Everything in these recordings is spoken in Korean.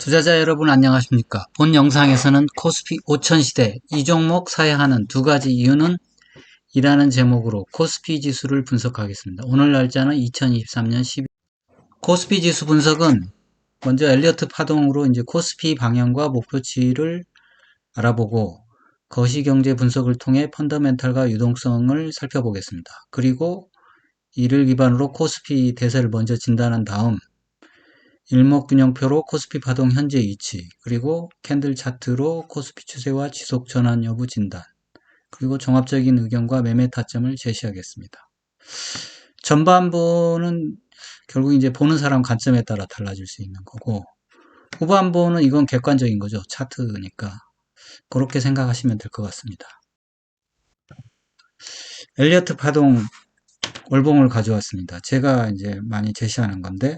투자자 여러분 안녕하십니까? 본 영상에서는 코스피 5000 시대 이 종목 사야 하는 두 가지 이유는 이라는 제목으로 코스피 지수를 분석하겠습니다. 오늘 날짜는 2023년 12월. 코스피 지수 분석은 먼저 엘리어트 파동으로 이제 코스피 방향과 목표치를 알아보고 거시경제 분석을 통해 펀더멘탈과 유동성을 살펴보겠습니다. 그리고 이를 기반으로 코스피 대세를 먼저 진단한 다음 일목균형표로 코스피 파동 현재 위치, 그리고 캔들 차트로 코스피 추세와 지속 전환 여부 진단, 그리고 종합적인 의견과 매매 타점을 제시하겠습니다. 전반부는 결국 이제 보는 사람 관점에 따라 달라질 수 있는 거고, 후반부는 이건 객관적인 거죠. 차트니까. 그렇게 생각하시면 될 것 같습니다. 엘리어트 파동 월봉을 가져왔습니다. 제가 이제 많이 제시하는 건데,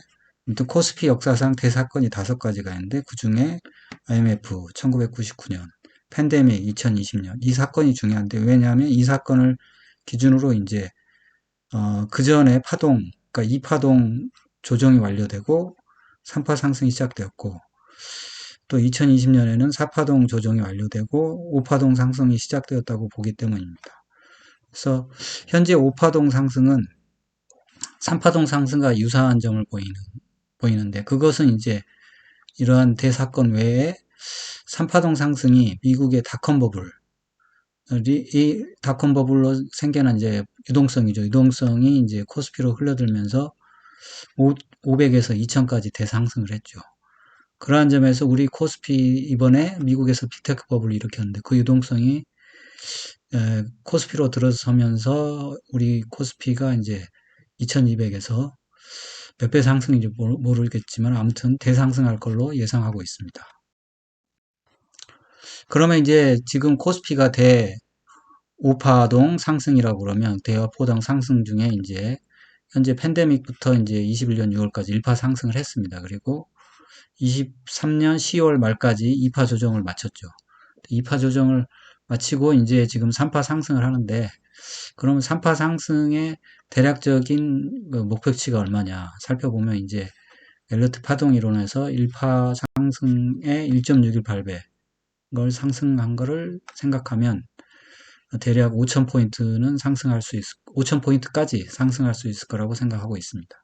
또 코스피 역사상 대사건이 5가지가 있는데 그 중에 IMF 1999년, 팬데믹 2020년 이 사건이 중요한데, 왜냐하면 이 사건을 기준으로 이제 그 전에 파동, 그러니까 2파동 조정이 완료되고 3파 상승이 시작되었고, 또 2020년에는 4파동 조정이 완료되고 5파동 상승이 시작되었다고 보기 때문입니다. 그래서 현재 5파동 상승은 3파동 상승과 유사한 점을 보이는데, 그것은 이제 이러한 대사건 외에 3파동 상승이 미국의 닷컴 버블, 이 닷컴 버블로 생겨난 이제 유동성이죠. 유동성이 이제 코스피로 흘러들면서 500에서 2000까지 대상승을 했죠. 그러한 점에서 우리 코스피 이번에 미국에서 빅테크 버블을 일으켰는데 그 유동성이 코스피로 들어서면서 우리 코스피가 이제 2200에서 몇 배 상승인지 모르겠지만 아무튼 대상승할 걸로 예상하고 있습니다. 그러면 이제 지금 코스피가 대 5파동 상승이라고 그러면 대화포동 상승 중에 이제 현재 팬데믹부터 이제 21년 6월까지 1파 상승을 했습니다. 그리고 23년 10월 말까지 2파 조정을 마쳤죠. 2파 조정을 마치고 이제 지금 3파 상승을 하는데, 그러면 3파 상승의 대략적인 그 목표치가 얼마냐 살펴보면 이제 엘리어트 파동 이론에서 1파 상승의 1.618배 걸 상승한 거를 생각하면 대략 5,000포인트는 상승할 수 5,000포인트까지 상승할 수 있을 거라고 생각하고 있습니다.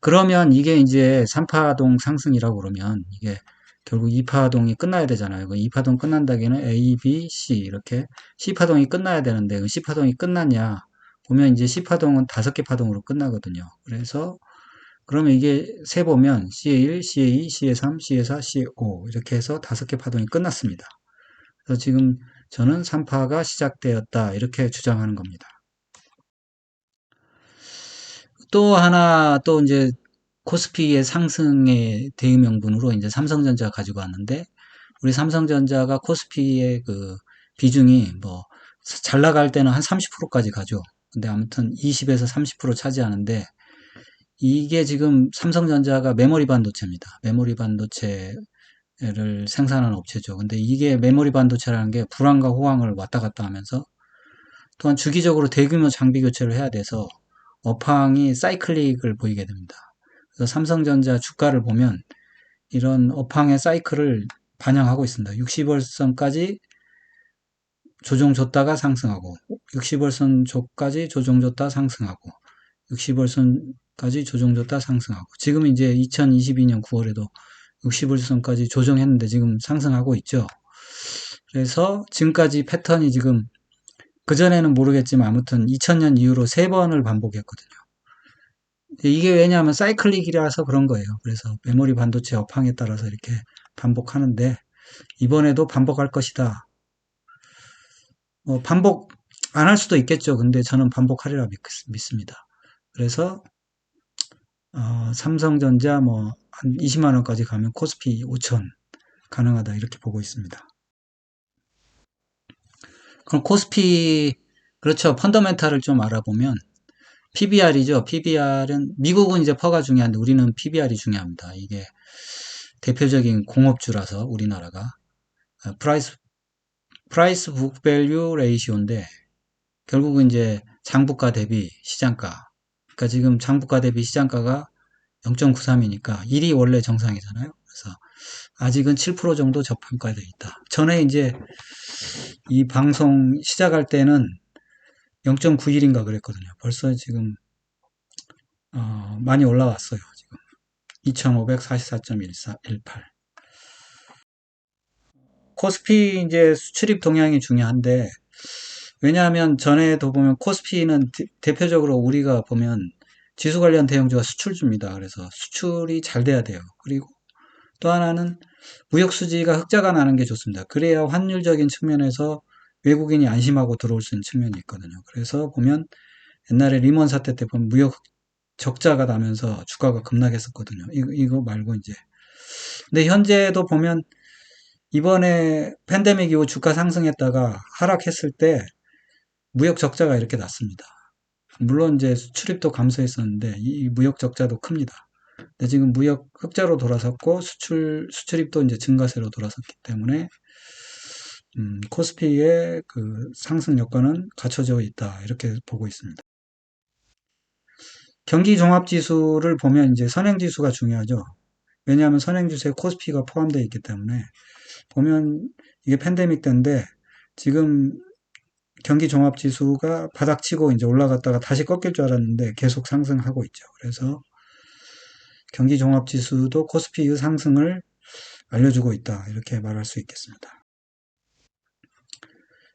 그러면 이게 이제 3파동 상승이라고 그러면 이게 결국 2파동이 끝나야 되잖아요. 2파동 끝난다기에는 A, B, C 이렇게 C파동이 끝나야 되는데 C파동이 끝났냐 보면 이제 C파동은 5개 파동으로 끝나거든요. 그래서 그러면 이게 세보면 CA1, CA2, CA3, CA4, CA5 이렇게 해서 5개 파동이 끝났습니다. 그래서 지금 저는 3파가 시작되었다 이렇게 주장하는 겁니다. 또 하나 또 이제 코스피의 상승의 대의명분으로 이제 삼성전자 가지고 왔는데, 우리 삼성전자가 코스피의 그 비중이 뭐 잘 나갈 때는 한 30%까지 가죠. 근데 아무튼 20에서 30% 차지하는데, 이게 지금 삼성전자가 메모리 반도체입니다. 메모리 반도체를 생산하는 업체죠. 근데 이게 메모리 반도체라는 게 불황과 호황을 왔다 갔다 하면서, 또한 주기적으로 대규모 장비 교체를 해야 돼서 업황이 사이클릭을 보이게 됩니다. 그래서 삼성전자 주가를 보면 이런 업황의 사이클을 반영하고 있습니다. 60월선까지 조정 줬다가 상승하고, 60월선 조까지 조정 줬다 상승하고, 60월선까지 조정 줬다 상승하고, 지금 이제 2022년 9월에도 60월선까지 조정했는데 지금 상승하고 있죠. 그래서 지금까지 패턴이 지금 그전에는 모르겠지만 아무튼 2000년 이후로 3번을 반복했거든요. 이게 왜냐하면 사이클릭이라서 그런 거예요. 그래서 메모리 반도체 업황에 따라서 이렇게 반복하는데, 이번에도 반복할 것이다. 반복 안 할 수도 있겠죠. 근데 저는 반복하리라 믿습니다. 그래서 삼성전자 뭐 한 20만 원까지 가면 코스피 5천 가능하다 이렇게 보고 있습니다. 그럼 코스피, 그렇죠. 펀더멘탈을 좀 알아보면 PBR이죠. PBR은 미국은 이제 퍼가 중요한데 우리는 PBR이 중요합니다. 이게 대표적인 공업주라서 우리나라가 프라이스 북 밸류 레이시오인데, 결국은 이제 장부가 대비 시장가. 그러니까 지금 장부가 대비 시장가가 0.93이니까 1이 원래 정상이잖아요. 그래서 아직은 7% 정도 저평가되어 있다. 전에 이제 이 방송 시작할 때는 0.91인가 그랬거든요. 벌써 지금 많이 올라왔어요. 지금 2544.18. 코스피 이제 수출입 동향이 중요한데, 왜냐하면 전에도 보면 코스피는 대표적으로 우리가 보면 지수 관련 대형주가 수출주입니다. 그래서 수출이 잘 돼야 돼요. 그리고 또 하나는 무역 수지가 흑자가 나는 게 좋습니다. 그래야 환율적인 측면에서 외국인이 안심하고 들어올 수 있는 측면이 있거든요. 그래서 보면 옛날에 리먼 사태 때 보면 무역 적자가 나면서 주가가 급락했었거든요. 이거 말고 이제. 근데 현재도 보면 이번에 팬데믹 이후 주가 상승했다가 하락했을 때 무역 적자가 이렇게 났습니다. 물론 이제 수출입도 감소했었는데 이 무역 적자도 큽니다. 근데 지금 무역 흑자로 돌아섰고 수출입도 이제 증가세로 돌아섰기 때문에 코스피의 그 상승 여건은 갖춰져 있다 이렇게 보고 있습니다. 경기 종합 지수를 보면 이제 선행 지수가 중요하죠. 왜냐하면 선행 지수에 코스피가 포함되어 있기 때문에 보면 이게 팬데믹 때인데 지금 경기 종합 지수가 바닥치고 이제 올라갔다가 다시 꺾일 줄 알았는데 계속 상승하고 있죠. 그래서 경기 종합 지수도 코스피의 상승을 알려주고 있다. 이렇게 말할 수 있겠습니다.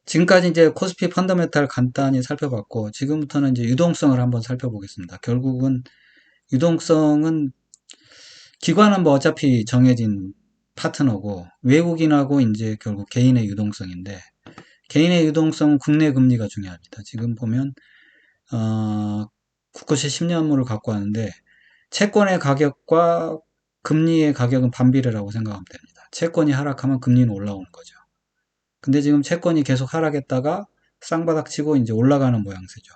지금까지 이제 코스피 펀더멘탈 간단히 살펴봤고, 지금부터는 이제 유동성을 한번 살펴보겠습니다. 결국은 유동성은 기관은 뭐 어차피 정해진 파트너고, 외국인하고 이제 결국 개인의 유동성인데, 개인의 유동성은 국내 금리가 중요합니다. 지금 보면, 국고채 10년물을 갖고 왔는데, 채권의 가격과 금리의 가격은 반비례라고 생각하면 됩니다. 채권이 하락하면 금리는 올라오는 거죠. 근데 지금 채권이 계속 하락했다가 쌍바닥 치고 이제 올라가는 모양새죠.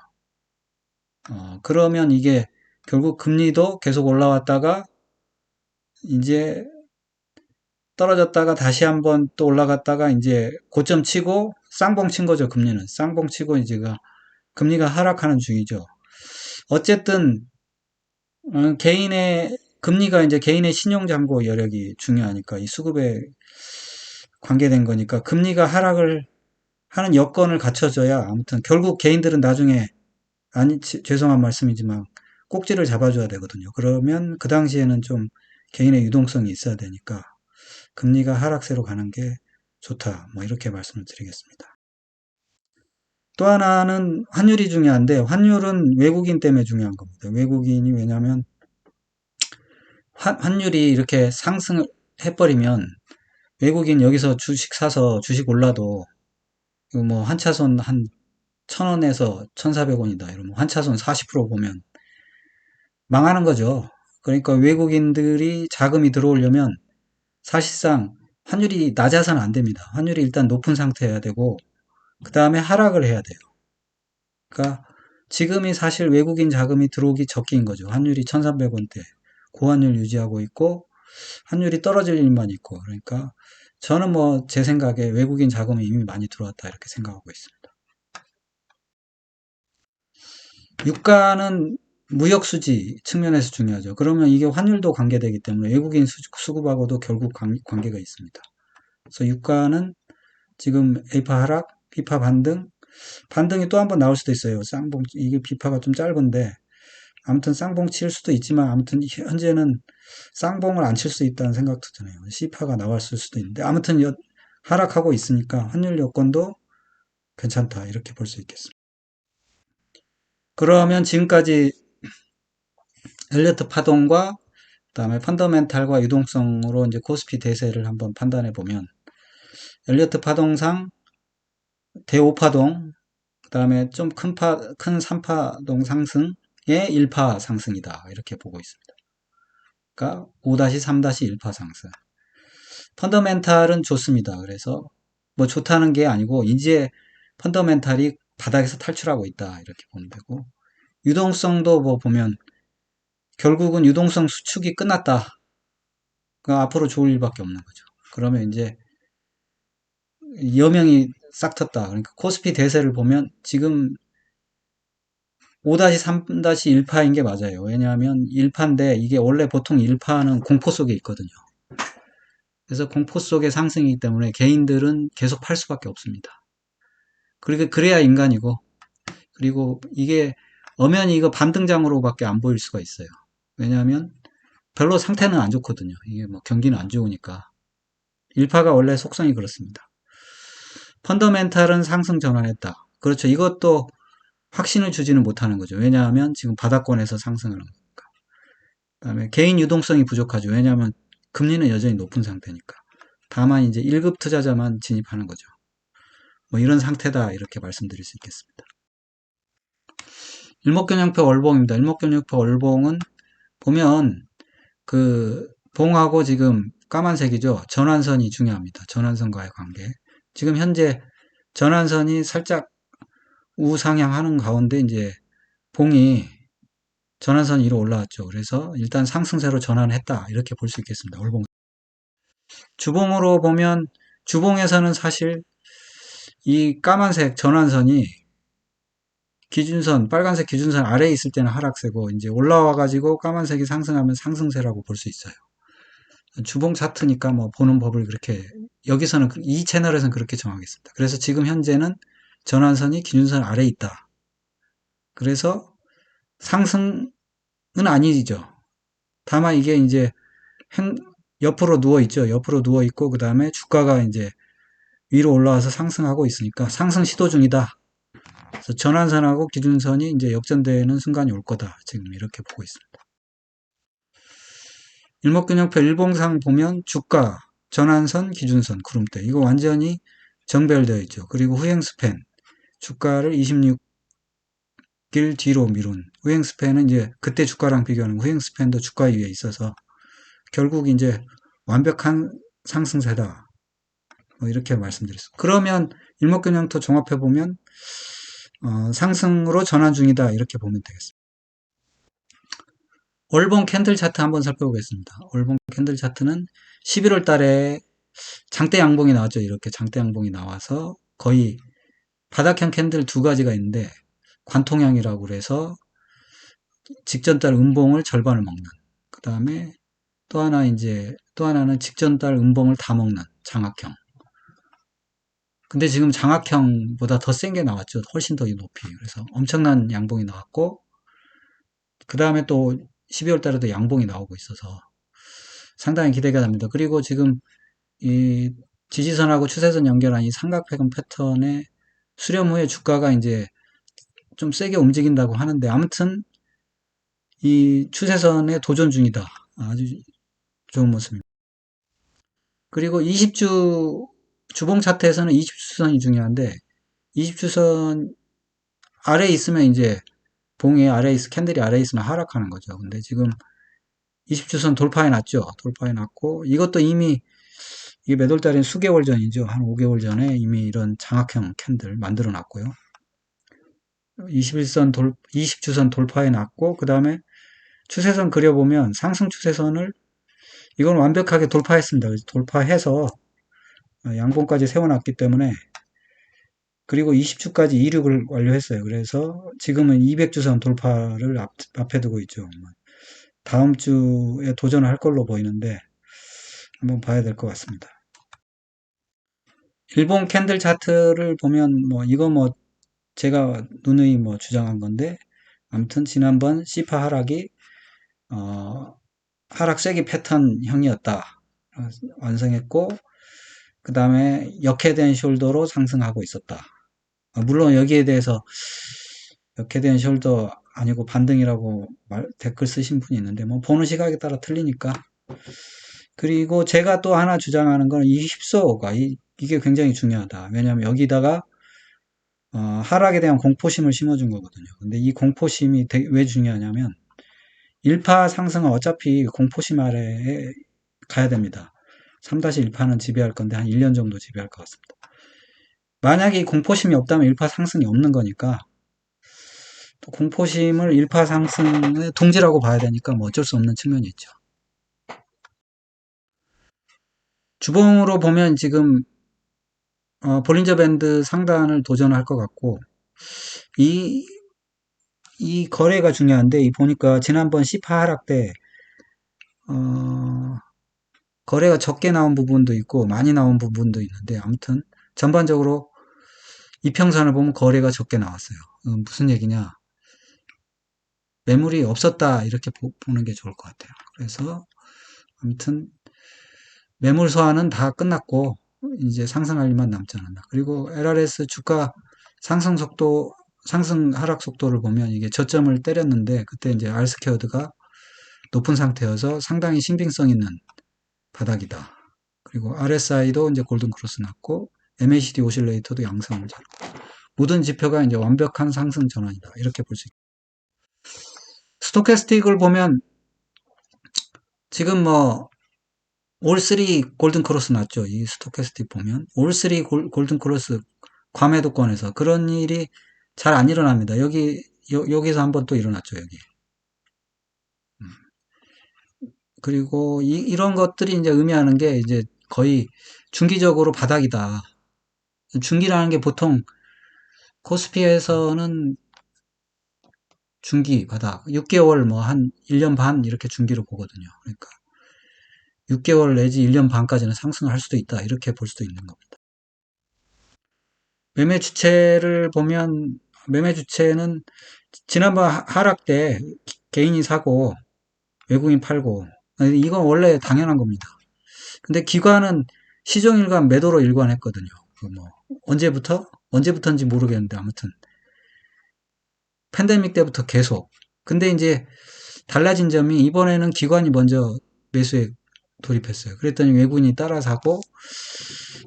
그러면 이게 결국 금리도 계속 올라왔다가 이제 떨어졌다가 다시 한번 또 올라갔다가 이제 고점 치고 쌍봉 친 거죠, 금리는. 쌍봉 치고 이제가 금리가 하락하는 중이죠. 어쨌든 개인의 금리가 이제 개인의 신용잔고 여력이 중요하니까 이 수급에 관계된 거니까 금리가 하락을 하는 여건을 갖춰줘야 아무튼 결국 개인들은 나중에 아니 죄송한 말씀이지만 꼭지를 잡아줘야 되거든요. 그러면 그 당시에는 좀 개인의 유동성이 있어야 되니까 금리가 하락세로 가는 게 좋다. 뭐 이렇게 말씀을 드리겠습니다. 또 하나는 환율이 중요한데 환율은 외국인 때문에 중요한 겁니다. 외국인이 왜냐하면 환율이 이렇게 상승을 해버리면 외국인 여기서 주식 사서 주식 올라도 뭐 한 차손 한 1,000원에서 1,400원이다. 이러면 한 차손 40% 보면 망하는 거죠. 그러니까 외국인들이 자금이 들어오려면 사실상 환율이 낮아서는 안 됩니다. 환율이 일단 높은 상태여야 되고 그 다음에 하락을 해야 돼요. 그러니까 지금이 사실 외국인 자금이 들어오기 적기인 거죠. 환율이 1,300원대 고환율 유지하고 있고 환율이 떨어질 일만 있고 그러니까 저는 뭐 제 생각에 외국인 자금이 이미 많이 들어왔다 이렇게 생각하고 있습니다. 유가는 무역 수지 측면에서 중요하죠. 그러면 이게 환율도 관계되기 때문에 외국인 수급하고도 결국 관계가 있습니다. 그래서 유가는 지금 A파 하락, B파 반등, 반등이 또 한 번 나올 수도 있어요. 쌍봉, 이게 B파가 좀 짧은데, 아무튼 쌍봉 칠 수도 있지만, 아무튼 현재는 쌍봉을 안 칠 수 있다는 생각도 드네요. C파가 나왔을 수도 있는데, 아무튼 하락하고 있으니까 환율 여건도 괜찮다. 이렇게 볼 수 있겠습니다. 그러면 지금까지 엘리어트 파동과 그다음에 펀더멘탈과 유동성으로 이제 코스피 대세를 한번 판단해 보면 엘리어트 파동상 대5파동 그다음에 좀 큰 3파동 상승의 1파 상승이다. 이렇게 보고 있습니다. 그러니까 5-3-1파 상승. 펀더멘탈은 좋습니다. 그래서 뭐 좋다는 게 아니고 이제 펀더멘탈이 바닥에서 탈출하고 있다. 이렇게 보면 되고 유동성도 뭐 보면 결국은 유동성 수축이 끝났다. 그 앞으로 좋을 일밖에 없는 거죠. 그러면 이제 여명이 싹 텄다. 그러니까 코스피 대세를 보면 지금 5-3-1파인 게 맞아요. 왜냐하면 1파인데 이게 원래 보통 1파는 공포 속에 있거든요. 그래서 공포 속의 상승이기 때문에 개인들은 계속 팔 수밖에 없습니다. 그래야 인간이고, 그리고 이게 엄연히 이거 반등장으로밖에 안 보일 수가 있어요. 왜냐하면 별로 상태는 안 좋거든요. 이게 뭐 경기는 안 좋으니까. 1파가 원래 속성이 그렇습니다. 펀더멘탈은 상승 전환했다. 그렇죠. 이것도 확신을 주지는 못하는 거죠. 왜냐하면 지금 바닥권에서 상승을 하는 거니까. 그다음에 개인 유동성이 부족하죠. 왜냐하면 금리는 여전히 높은 상태니까. 다만 이제 1급 투자자만 진입하는 거죠. 뭐 이런 상태다 이렇게 말씀드릴 수 있겠습니다. 일목균형표 월봉입니다. 일목균형표 월봉은 보면 그 봉하고 지금 까만색이죠. 전환선이 중요합니다. 전환선과의 관계. 지금 현재 전환선이 살짝 우상향하는 가운데 이제 봉이 전환선 위로 올라왔죠. 그래서 일단 상승세로 전환했다 이렇게 볼 수 있겠습니다. 월봉. 주봉으로 보면 주봉에서는 사실 이 까만색 전환선이 기준선, 빨간색 기준선 아래에 있을 때는 하락세고 이제 올라와가지고 까만색이 상승하면 상승세라고 볼 수 있어요. 주봉 차트니까 뭐 보는 법을 그렇게 여기서는 이 채널에서는 그렇게 정하겠습니다. 그래서 지금 현재는 전환선이 기준선 아래에 있다. 그래서 상승은 아니죠. 다만 이게 이제 옆으로 누워 있죠. 옆으로 누워 있고 그 다음에 주가가 이제 위로 올라와서 상승하고 있으니까 상승 시도 중이다. 그래서 전환선하고 기준선이 이제 역전되는 순간이 올 거다. 지금 이렇게 보고 있습니다. 일목균형표 일봉상 보면 주가, 전환선, 기준선, 구름대 이거 완전히 정배열되어 있죠. 그리고 후행 스팬 주가를 26일 뒤로 미룬 후행 스팬은 이제 그때 주가랑 비교하는 후행 스팬도 주가 위에 있어서 결국 이제 완벽한 상승세다. 뭐 이렇게 말씀드렸습니다. 그러면 일목균형토 종합해 보면 상승으로 전환 중이다 이렇게 보면 되겠습니다. 월봉 캔들 차트 한번 살펴보겠습니다. 월봉 캔들 차트는 11월 달에 장대 양봉이 나왔죠. 이렇게 장대 양봉이 나와서 거의 바닥형 캔들 두 가지가 있는데 관통형이라고 그래서 직전 달 음봉을 절반을 먹는. 그 다음에 또 하나는 직전 달 음봉을 다 먹는 장악형. 근데 지금 장악형보다 더 센 게 나왔죠. 훨씬 더 높이. 그래서 엄청난 양봉이 나왔고, 그 다음에 또 12월 달에도 양봉이 나오고 있어서 상당히 기대가 됩니다. 그리고 지금 이 지지선하고 추세선 연결한 이 삼각패권 패턴의 수렴 후에 주가가 이제 좀 세게 움직인다고 하는데 아무튼 이 추세선에 도전 중이다. 아주 좋은 모습입니다. 그리고 20주 주봉 차트에서는 20주선이 중요한데 20주선 아래에 있으면 이제 봉이 아래에 캔들이 아래에 있으면 하락하는 거죠. 근데 지금 20주선 돌파해 놨죠. 돌파해 놨고 이것도 이미 이게 몇 월 달인 수개월 전이죠. 한 5개월 전에 이미 이런 장악형 캔들 만들어 놨고요. 20주선 돌파해 놨고 그 다음에 추세선 그려보면 상승 추세선을 이건 완벽하게 돌파했습니다. 그래서 돌파해서 양봉까지 세워놨기 때문에 그리고 20주까지 이륙을 완료했어요. 그래서 지금은 200주선 돌파를 앞에 두고 있죠. 다음 주에 도전할 걸로 보이는데 한번 봐야 될 것 같습니다. 일본 캔들 차트를 보면 이거 제가 누누이 주장한 건데 아무튼 지난번 시파 하락이 하락 세기 패턴형이었다. 완성했고 그 다음에 역회된 숄더로 상승하고 있었다. 물론 여기에 대해서 역회된 숄더 아니고 반등이라고 댓글 쓰신 분이 있는데 보는 시각에 따라 틀리니까. 그리고 제가 또 하나 주장하는 건 이 휩소가 이게 굉장히 중요하다. 왜냐하면 여기다가 하락에 대한 공포심을 심어준 거거든요. 근데 이 공포심이 왜 중요하냐면 1파 상승은 어차피 공포심 아래에 가야 됩니다. 3-1파는 지배할 건데 한 1년 정도 지배할 것 같습니다. 만약에 이 공포심이 없다면 1파 상승이 없는 거니까 또 공포심을 1파 상승의 동지라고 봐야 되니까 어쩔 수 없는 측면이 있죠. 주봉으로 보면 지금 볼린저 밴드 상단을 도전할 것 같고 이 이 거래가 중요한데, 이 보니까 지난번 시파 하락 때, 어, 거래가 적게 나온 부분도 있고, 많이 나온 부분도 있는데, 아무튼, 전반적으로 이평선을 보면 거래가 적게 나왔어요. 무슨 얘기냐. 매물이 없었다, 이렇게 보는 게 좋을 것 같아요. 그래서, 아무튼, 매물 소화는 다 끝났고, 이제 상승할 일만 남지 않았나. 그리고 LRS 주가 상승 속도, 상승 하락 속도를 보면 이게 저점을 때렸는데, 그때 이제 R스퀘어드가 높은 상태여서 상당히 신빙성 있는 바닥이다. 그리고 RSI도 이제 골든 크로스 났고, MACD 오실레이터도 양상을 잡고, 모든 지표가 이제 완벽한 상승 전환이다. 이렇게 볼 수 있다. 스토캐스틱을 보면 지금 뭐 올3 골든 크로스 났죠. 이 스토캐스틱 보면 올3 골든 크로스 과매도권에서 그런 일이 잘 안 일어납니다. 여기서 한번 또 일어났죠. 여기. 그리고 이런 것들이 이제 의미하는 게 이제 거의 중기적으로 바닥이다. 중기라는 게 보통 코스피에서는 중기 바닥 6개월 뭐 한 1년 반 이렇게 중기로 보거든요. 그러니까 6개월 내지 1년 반까지는 상승을 할 수도 있다. 이렇게 볼 수도 있는 겁니다. 매매 주체를 보면 매매 주체는 지난번 하락 때 개인이 사고 외국인 팔고 이건 원래 당연한 겁니다. 근데 기관은 시종일관 매도로 일관했거든요. 뭐 언제부터인지 모르겠는데 아무튼 팬데믹 때부터 계속. 근데 이제 달라진 점이 이번에는 기관이 먼저 매수에 돌입했어요. 그랬더니 외국인이 따라 사고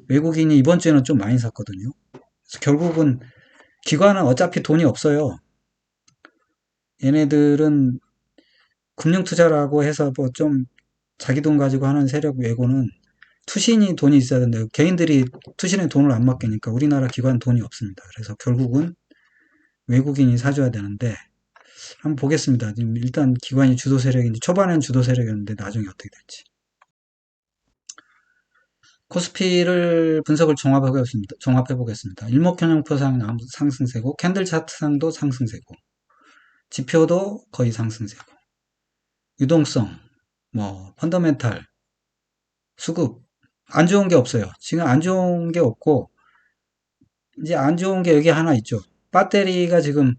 외국인이 이번 주에는 좀 많이 샀거든요. 그래서 결국은 기관은 어차피 돈이 없어요. 얘네들은 금융투자라고 해서 뭐 좀 자기 돈 가지고 하는 세력 외고는 투신이 돈이 있어야 된다. 개인들이 투신에 돈을 안 맡기니까 우리나라 기관 돈이 없습니다. 그래서 결국은 외국인이 사줘야 되는데 한번 보겠습니다. 지금 일단 기관이 주도 세력인지 초반엔 주도 세력이었는데 나중에 어떻게 될지. 코스피를 분석을 종합해 보겠습니다. 일목균형표상 상승세고 캔들 차트상도 상승세고 지표도 거의 상승세고 유동성, 뭐 펀더멘탈, 수급 안 좋은 게 없어요. 지금 안 좋은 게 없고 이제 안 좋은 게 여기 하나 있죠. 배터리가 지금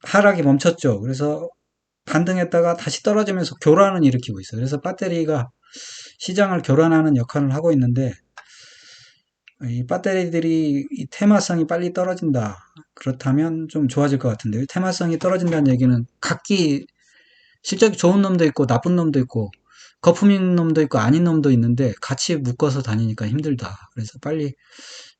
하락이 멈췄죠. 그래서 반등했다가 다시 떨어지면서 교란을 일으키고 있어요. 그래서 배터리가 시장을 교란하는 역할을 하고 있는데 이 배터리들이 이 테마성이 빨리 떨어진다. 그렇다면 좀 좋아질 것 같은데요. 테마성이 떨어진다는 얘기는 각기 실적이 좋은 놈도 있고 나쁜 놈도 있고 거품인 놈도 있고 아닌 놈도 있는데 같이 묶어서 다니니까 힘들다. 그래서 빨리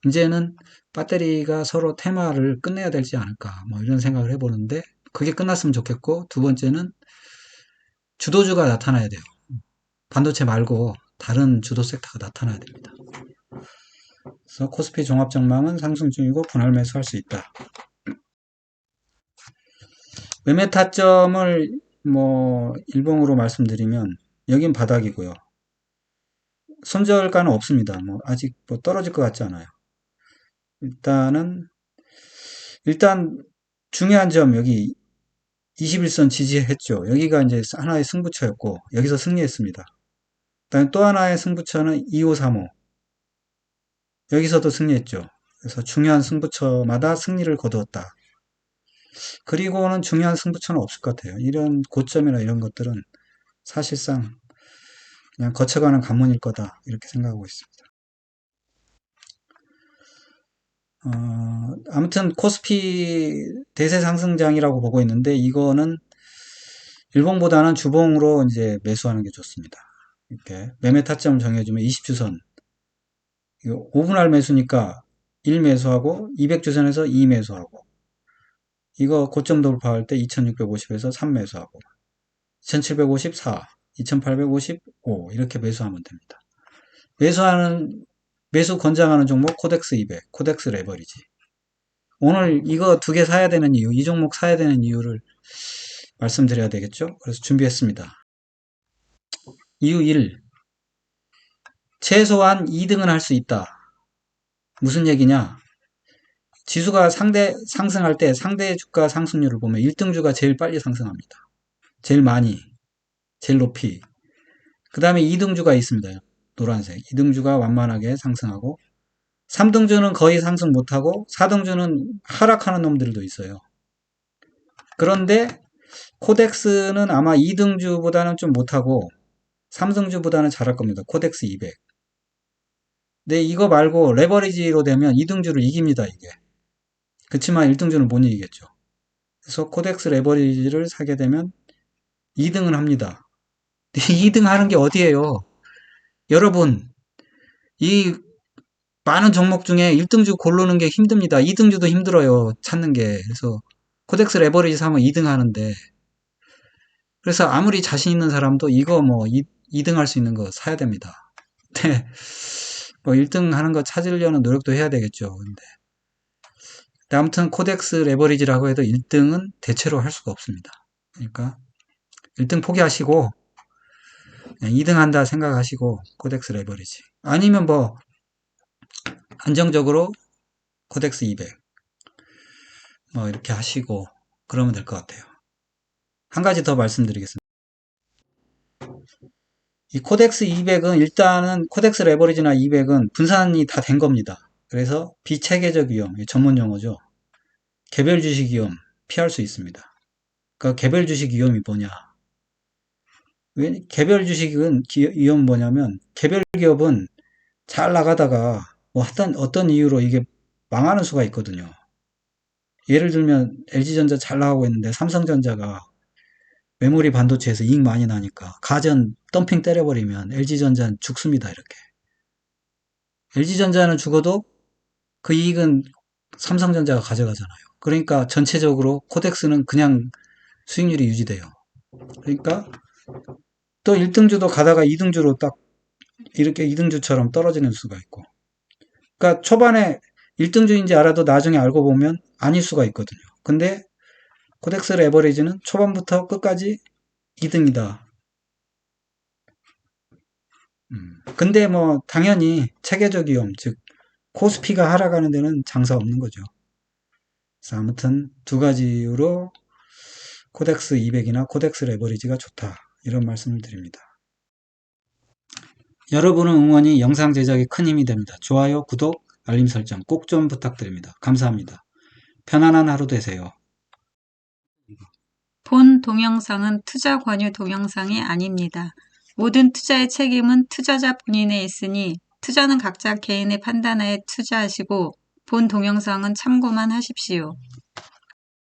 이제는 배터리가 서로 테마를 끝내야 되지 않을까 뭐 이런 생각을 해보는데 그게 끝났으면 좋겠고 두 번째는 주도주가 나타나야 돼요. 반도체 말고 다른 주도 섹터가 나타나야 됩니다. 그래서 코스피 종합 전망은 상승 중이고 분할 매수할 수 있다. 매매 타점을 뭐 일봉으로 말씀드리면 여긴 바닥이고요. 손절가는 없습니다. 뭐 아직 뭐 떨어질 것 같지 않아요. 일단 중요한 점 여기 21선 지지했죠. 여기가 이제 하나의 승부처였고 여기서 승리했습니다. 그다음에 또 하나의 승부처는 2535 여기서도 승리했죠. 그래서 중요한 승부처마다 승리를 거두었다. 그리고는 중요한 승부처는 없을 것 같아요. 이런 고점이나 이런 것들은 사실상 그냥 거쳐가는 관문일 거다 이렇게 생각하고 있습니다. 아무튼 코스피 대세 상승장이라고 보고 있는데 이거는 일봉보다는 주봉으로 이제 매수하는 게 좋습니다. 이렇게 매매 타점 정해주면 20주선 5분할 매수니까 1 매수하고 200주선에서 2 매수하고 이거 고점 돌파할 때 2650에서 3 매수하고 2754, 2855 이렇게 매수하면 됩니다. 매수 권장하는 종목 코덱스 200, 코덱스 레버리지. 오늘 이거 두 개 사야 되는 이유, 이 종목 사야 되는 이유를 말씀드려야 되겠죠? 그래서 준비했습니다. 이유 1. 최소한 2등은 할 수 있다. 무슨 얘기냐? 지수가 상승할 때 상대 주가 상승률을 보면 1등주가 제일 빨리 상승합니다. 제일 많이, 제일 높이. 그 다음에 2등주가 있습니다. 노란색. 2등주가 완만하게 상승하고 3등주는 거의 상승 못하고 4등주는 하락하는 놈들도 있어요. 그런데 코덱스는 아마 2등주보다는 좀 못하고 3등주보다는 잘할 겁니다. 코덱스 200. 근데 이거 말고 레버리지로 되면 2등주를 이깁니다. 이게. 그렇지만 1등주는 못 이기겠죠. 그래서 코덱스 레버리지를 사게 되면 2등을 합니다. 2등 하는 게 어디예요? 여러분, 이 많은 종목 중에 1등주 고르는 게 힘듭니다. 2등주도 힘들어요. 찾는 게. 그래서 코덱스 레버리지 사면 2등 하는데, 그래서 아무리 자신 있는 사람도 이거 뭐 2등 할 수 있는 거 사야 됩니다. 근데 뭐 1등 하는 거 찾으려는 노력도 해야 되겠죠. 근데 아무튼 코덱스 레버리지라고 해도 1등은 대체로 할 수가 없습니다. 그러니까 1등 포기하시고 2등 한다 생각하시고 코덱스 레버리지. 아니면 뭐 안정적으로 코덱스 200 뭐 이렇게 하시고 그러면 될 것 같아요. 한 가지 더 말씀드리겠습니다. 이 코덱스 200은 일단은 코덱스 레버리지나 200은 분산이 다 된 겁니다. 그래서 비체계적 위험, 전문 용어죠. 개별 주식 위험 피할 수 있습니다. 그러니까 개별 주식 위험이 뭐냐? 개별 주식은 위험 뭐냐면 개별 기업은 잘 나가다가 뭐 어떤 이유로 이게 망하는 수가 있거든요. 예를 들면 LG전자 잘 나가고 있는데 삼성전자가 메모리 반도체에서 이익 많이 나니까 가전 덤핑 때려버리면 LG전자는 죽습니다. 이렇게. LG전자는 죽어도 그 이익은 삼성전자가 가져가잖아요. 그러니까 전체적으로 코덱스는 그냥 수익률이 유지돼요. 그러니까 또 1등주도 가다가 2등주로 딱 이렇게 2등주처럼 떨어지는 수가 있고. 그러니까 초반에 1등주인지 알아도 나중에 알고 보면 아닐 수가 있거든요. 근데 코덱스 레버리지는 초반부터 끝까지 2등이다. 근데 뭐 당연히 체계적 위험, 즉 코스피가 하락하는 데는 장사 없는 거죠. 그래서 아무튼 두 가지 이유로 코덱스 200이나 코덱스 레버리지가 좋다. 이런 말씀을 드립니다. 여러분의 응원이 영상 제작에 큰 힘이 됩니다. 좋아요, 구독, 알림 설정 꼭 좀 부탁드립니다. 감사합니다. 편안한 하루 되세요. 본 동영상은 투자 권유 동영상이 아닙니다. 모든 투자의 책임은 투자자 본인에 있으니 투자는 각자 개인의 판단하에 투자하시고 본 동영상은 참고만 하십시오.